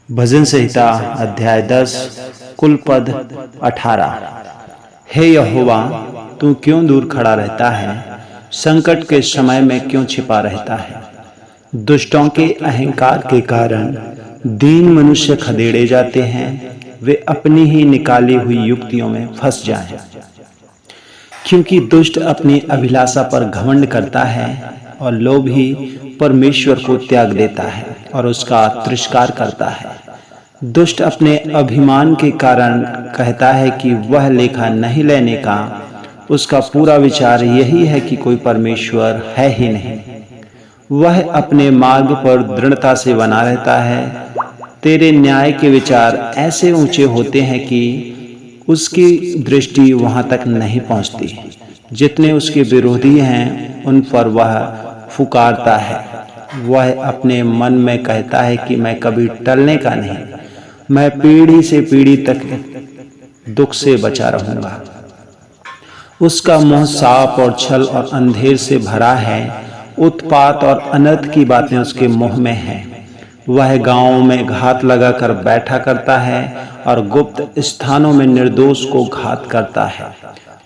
भजन संहिता अध्याय 10 कुल पद 18। हे यहोवा, तू क्यों दूर खड़ा रहता है? संकट के समय में क्यों छिपा रहता है? दुष्टों के अहंकार के कारण दीन मनुष्य खदेड़े जाते हैं, वे अपनी ही निकाली हुई युक्तियों में फंस जाएं। क्योंकि दुष्ट अपनी अभिलाषा पर घमंड करता है और लोभी परमेश्वर को त्याग देता है और उसका तिरस्कार करता है। दुष्ट अपने अभिमान के कारण कहता है कि वह लेखा नहीं लेने का। उसका पूरा विचार यही है कि कोई परमेश्वर है ही नहीं। वह अपने मार्ग पर दृढ़ता से बना रहता है। तेरे न्याय के विचार ऐसे ऊंचे होते हैं कि उसकी दृष्टि वहां तक नहीं पहुंचती। जितने उसके विरोधी हैं उन पर वह फुकारता है। वह अपने मन में कहता है कि मैं कभी टलने का नहीं, मैं पीढ़ी से पीढ़ी तक दुख से बचा रहूंगा। उसका मुंह साप और छल और अंधेर से भरा है। उत्पात और अनर्थ की बातें उसके मुंह में हैं। वह गांवों में घात लगाकर बैठा करता है और गुप्त स्थानों में निर्दोष को घात करता है।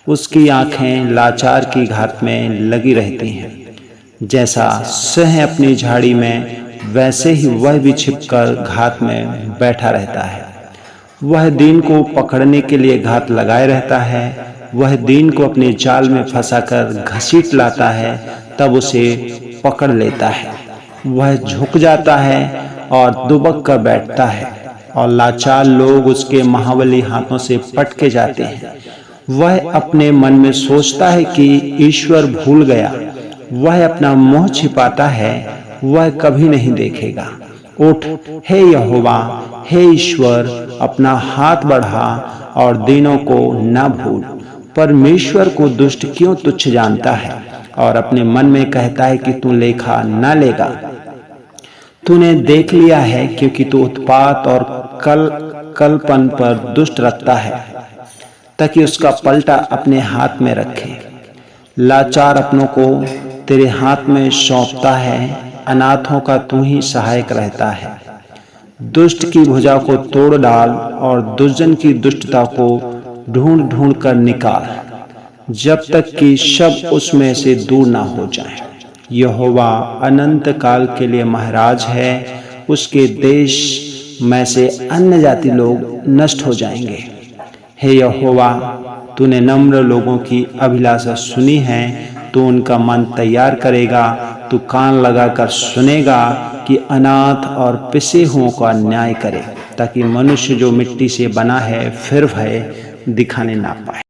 उसकी आंखें लाचार की घात में लगी रहती हैं। जैसा सिंह अपनी झाड़ी में, वैसे ही वह भी छिपकर घात में बैठा रहता है। वह दीन को पकड़ने के लिए घात लगाए रहता है। वह दीन को अपने जाल में फंसाकर घसीट लाता है, तब उसे पकड़ लेता है। वह झुक जाता है और दुबक कर बैठता है और लाचार लोग उसके महाबली हाथों से पटके जाते हैं। वह अपने मन में सोचता है कि ईश्वर भूल गया। वह अपना मुंह छिपाता है, वह कभी नहीं देखेगा। उठ हे यहोवा, हे ईश्वर, अपना हाथ बढ़ा और दीनों को न भूल। परमेश्वर को दुष्ट क्यों तुच्छ जानता है और अपने मन में कहता है कि तू लेखा न लेगा। तूने देख लिया है, क्योंकि तू उत्पात और कलपन पर दुष्ट रखता है, ताकि उसका पलटा अपने हाथ में रखे। लाचार अपनों को तेरे हाथ में सौंपता है। अनाथों का तू ही सहायक रहता है। दुष्ट की भुजा को तोड़ डाल और दुर्जन की दुष्टता को ढूंढ ढूंढ कर निकाल, जब तक कि सब उसमें से दूर ना हो जाए। यहोवा अनंत काल के लिए महाराज है। उसके देश में से अन्य जाति लोग नष्ट हो जाएंगे। हे यहोवा, तूने नम्र लोगों की अभिलाषा सुनी है। तू उनका मन तैयार करेगा। तू कान लगाकर सुनेगा कि अनाथ और पिसे हुओं का न्याय करे, ताकि मनुष्य जो मिट्टी से बना है फिर भय दिखाने ना पाए।